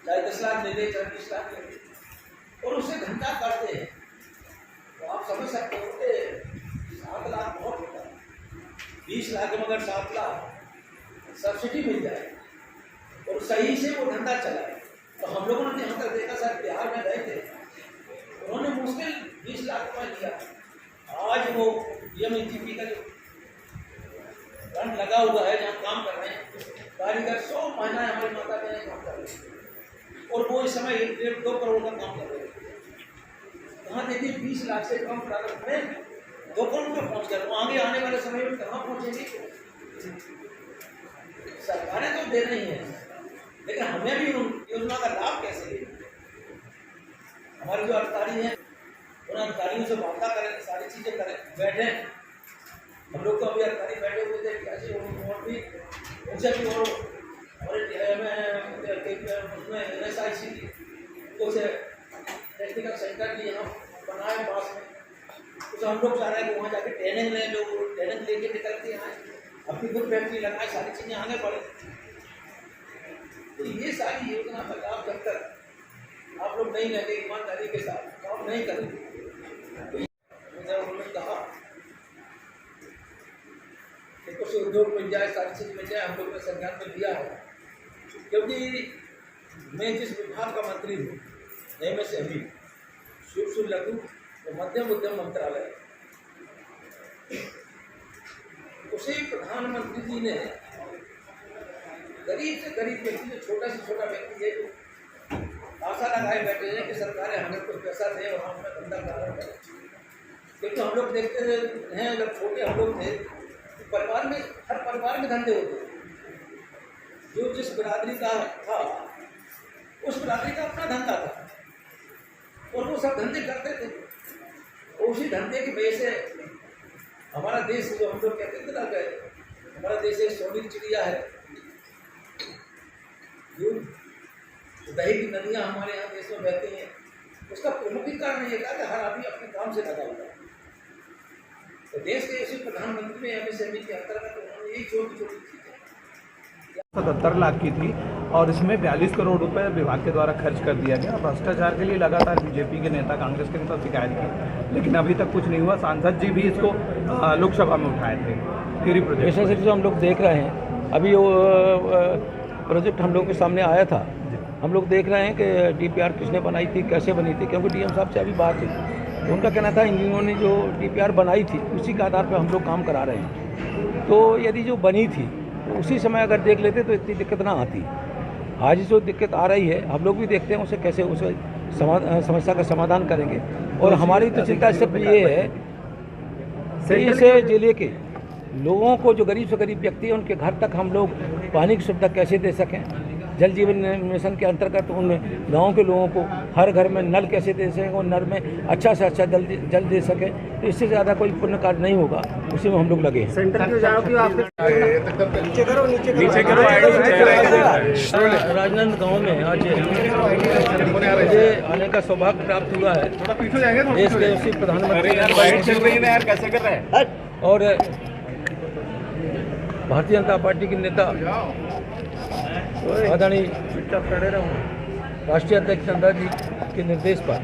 चाहे 10 लाख ले ले, चाहे 20 लाख ले ले, और उससे धंधा करते हैं। तो आप समझ सकते हो कि 7 लाख बहुत होता है। 20 लाख में अगर 7 लाख सब्सिडी मिल जाए और सही से वो धंधा चलाए, तो हम लोगों ने यहाँ तक देखा, सर बिहार में गए थे, उन्होंने मुश्किल 20 लाख रुपये दिया। आज वो DMEGP का जो फंड लगा हुआ है, जहाँ काम कर रहे हैं कारीगर, 100 महीना हमारी माता बहन काम कर रहे हैं, और वो इस समय 1-1.5-2 करोड़ का काम कर रहे हैं। कहाँ देखिए 20 लाख से कम लागत में 2 करोड़ में पहुँच गए। वो आगे आने वाले समय में कहाँ पहुँचेंगे? सरकारें तो दे रही हैं, लेकिन हमें भी उन योजना का लाभ कैसे लें? हमारे जो अधिकारी हैं, उन अधिकारियों से वार्ता करें, सारी चीज़ें करें, बैठें। हम लोग तो अभी अधिकारी बैठे हुए थे, कैसे और भी उनसे भी और उसमें NSIC कुछ टेक्निकल सेंटर भी यहाँ बनाए पास में, कुछ हम लोग चाह रहे हैं कि वहाँ जाके ट्रेनिंग लें, लोग ट्रेनिंग लेके निकल के आए, अपनी खुद फैक्ट्री लगाए, सारी चीज़ें आगे बढ़े। तो ये सारी योजना का लाभ जब तक आप लोग नहीं लेंगे ईमानदारी के साथ, काम नहीं करेंगे। तो उन्होंने कहा कि कुछ उद्योग मिल जाए, सारी चीज़ मिल जाए, हम लोग ने संज्ञान में दिया है। क्योंकि मैं जिस विभाग का मंत्री हूँ, MSME सूक्ष्म लघु और मध्यम उद्यम मंत्रालय, उसे प्रधानमंत्री जी ने गरीब से गरीब व्यक्ति, जो छोटा से छोटा व्यक्ति है, जो आशा लगाए बैठे हैं कि सरकारें हमें कुछ पैसा दें और हम अपना धंधा प्रारंभ करें। क्योंकि हम लोग देखते हैं, जब छोटे हम लोग थे, परिवार में, हर परिवार में धंधे होते हैं। जो जिस बिरादरी का था, उस बिरादरी का अपना धंधा था, और वो सब धंधे करते थे। उसी धंधे की वजह से हमारा देश, जो हम लोग कहते थे ना, हमारा देश एक सोने की चिड़िया है। दही की नदियाँ हमारे यहाँ देश में बहती हैं। उसका प्रमुख ही कारण ये था कि हर आदमी अपने काम से लगा हुआ है। तो देश के इसी प्रधानमंत्री ने MSME के अंतर्गत उन्होंने यही छोटी छोटी चीज़ें 77 लाख की थी, और इसमें 42 करोड़ रुपए विभाग के द्वारा खर्च कर दिया गया। भ्रष्टाचार के लिए लगातार बीजेपी के नेता, कांग्रेस के नेता शिकायत की, लेकिन अभी तक कुछ नहीं हुआ। सांसद जी भी इसको लोकसभा में उठाए थे। थ्योरी प्रोजेक्ट ऐसा जो हम लोग देख रहे हैं, अभी वो प्रोजेक्ट हम लोग के सामने आया था। हम लोग देख रहे हैं कि DPR किसने बनाई थी, कैसे बनी थी, क्योंकि DM साहब से अभी बात हुई, उनका कहना था इंजीनियरों ने जो DPR बनाई थी उसी के आधार पर हम लोग काम करा रहे हैं। तो यदि जो बनी थी तो उसी समय अगर देख लेते तो इतनी दिक्कत ना आती। आज जो दिक्कत आ रही है, हम लोग भी देखते हैं उसे कैसे उसे समस्या का समाधान करेंगे। और हमारी तो चिंता सिर्फ ये है कि इसे जिले के लोगों को, जो गरीब से गरीब व्यक्ति हैं, उनके घर तक हम लोग पानी की सुविधा कैसे दे सकें। जल जीवन मिशन के अंतर्गत उन गाँव के लोगों को हर घर में नल कैसे दे सकें और नल में अच्छा से अच्छा जल दे सकें। तो इससे ज़्यादा कोई पुण्य कार्य नहीं होगा, उसी में हम लोग लगे हैं। सेंटर क्यों जाओ कि आप नीचे करो राजनांदगांव में आज मुझे आने का सौभाग्य प्राप्त हुआ है। देश के उसी प्रधानमंत्री कैसे कर रहे हैं, और भारतीय जनता पार्टी के नेता आदरणीय राष्ट्रीय अध्यक्ष नड्डा जी के निर्देश पर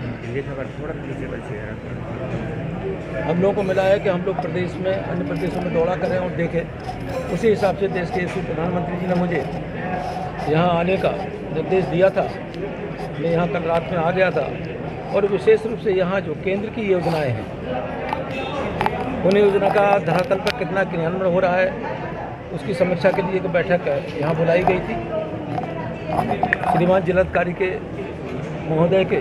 हम लोगों को मिला है कि हम लोग प्रदेश में, अन्य प्रदेशों में दौरा करें और देखें। उसी हिसाब से देश के प्रधानमंत्री जी ने मुझे यहाँ आने का निर्देश दिया था। मैं यहाँ कल रात में आ गया था, और विशेष रूप से यहाँ जो केंद्र की योजनाएं हैं, उन योजना का धरातल पर कितना क्रियान्वयन हो रहा है, उसकी समीक्षा के लिए एक बैठक यहाँ बुलाई गई थी। श्रीमान जिलाधिकारी के महोदय के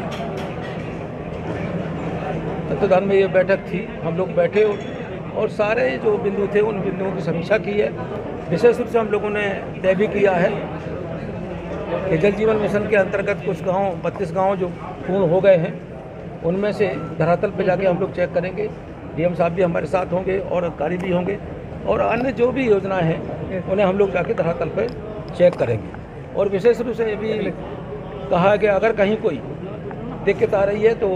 तत्वाधान में ये बैठक थी। हम लोग बैठे और सारे जो बिंदु थे, उन बिंदुओं की समीक्षा की है। विशेष रूप से हम लोगों ने तय भी किया है कि जल जीवन मिशन के अंतर्गत कुछ गांव, 32 गांव जो पूर्ण हो गए हैं, उनमें से धरातल पर जाके हम लोग चेक करेंगे। DM साहब भी हमारे साथ होंगे और अधिकारी भी होंगे, और अन्य जो भी योजनाएं हैं उन्हें हम लोग जाके धरातल पर चेक करेंगे। और विशेष रूप से ये भी कहा कि अगर कहीं कोई दिक्कत आ रही है तो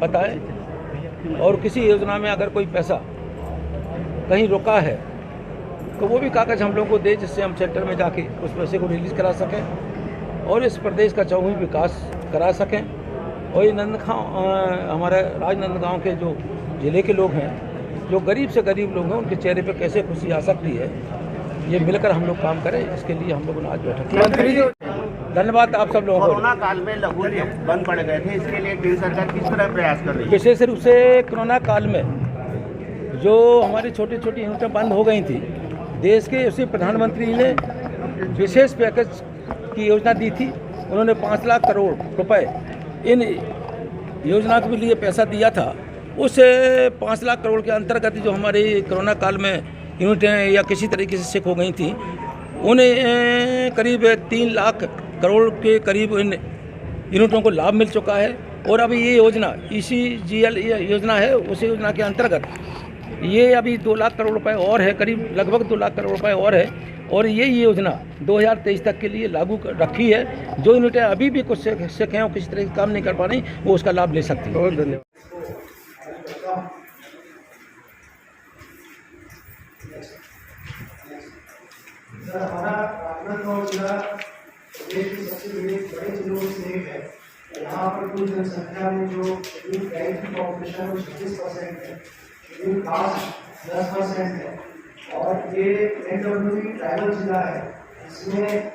बताएं, और किसी योजना में अगर कोई पैसा कहीं रुका है तो वो भी कागज़ हम लोग को दे, जिससे हम सेंटर में जाके उस पैसे को रिलीज़ करा सकें। और इस प्रदेश का चौमुखी विकास करा सकें। और ये नंदगांव हमारे राजनांदगांव के जो ज़िले के लोग हैं, जो गरीब से गरीब लोग हैं, उनके चेहरे पे कैसे खुशी आ सकती है, ये मिलकर हम लोग काम करें। इसके लिए हम लोगों ने आज बैठक की। धन्यवाद आप सब लोगों को। कोरोना काल में लघु उद्योग बंद पड़ गए थे, इसके लिए केंद्र सरकार किस तरह प्रयास कर रही है? विशेष रूप से कोरोना काल में जो हमारी छोटी छोटी यूनिटें बंद हो गई थी, देश के उसी प्रधानमंत्री ने विशेष पैकेज की योजना दी थी। उन्होंने 5 लाख करोड़ रुपए इन योजना के लिए पैसा दिया था। उस 5 लाख करोड़ के अंतर्गत जो हमारी कोरोना काल में यूनिटें या किसी तरीके से सिक हो गई थी, उन्हें करीब 3 लाख करोड़ के करीब इन यूनिटों को लाभ मिल चुका है। और अभी ये योजना ECGL योजना है, उसी योजना के अंतर्गत ये अभी 2 लाख करोड़ रुपए और है, करीब लगभग 2 लाख करोड़ रुपए और है। और ये योजना 2023 तक के लिए लागू रखी है। जो यूनिटें अभी भी कुछ से कहीं किसी तरह का काम नहीं कर पा रही, वो उसका लाभ ले सकती है। बहुत धन्यवाद। हमारा राजनांदगांव जिला देश की सबसे बड़े जिलों में से एक है। यहाँ पर कुल जनसंख्या में जो शेड्यूल ट्राइब की पॉपुलेशन है वो 26% है, शेड्यूल कास्ट 10% है। और ये NWT ट्राइबल जिला है। इसमें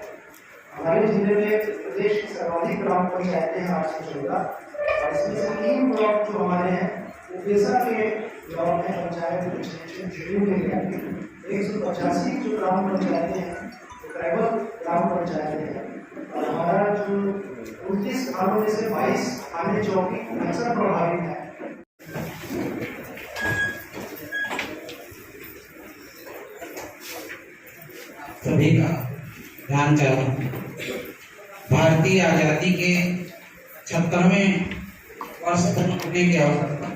हमारे जिले में प्रदेश की सर्वाधिक ग्राम पंचायतें हैं 814, और इसमें से 3 ब्लॉक जो हमारे हैं वो पेशा के ब्लॉक हैं पंचायत शेड्यूल एरिया के। 185 जो ग्राम पंचायतें हैं वो ट्राइबल ग्राम पंचायतें हैं। और हमारा जो 29 थानों में से 22 थाने चौकी नक्सल प्रभावित है। सभी का ध्यान चाहूँ। भारतीय आज़ादी के 76वें वर्ष पूर्ण होने के अवसर पर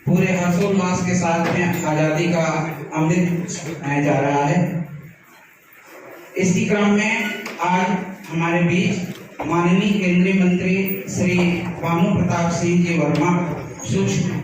पूरे हर्षोल्लास के साथ में आज़ादी का अमृत मनाया जा रहा है। इसी क्रम में आज हमारे बीच माननीय केंद्रीय मंत्री श्री भानु प्रताप सिंह जी वर्मा सूक्ष्म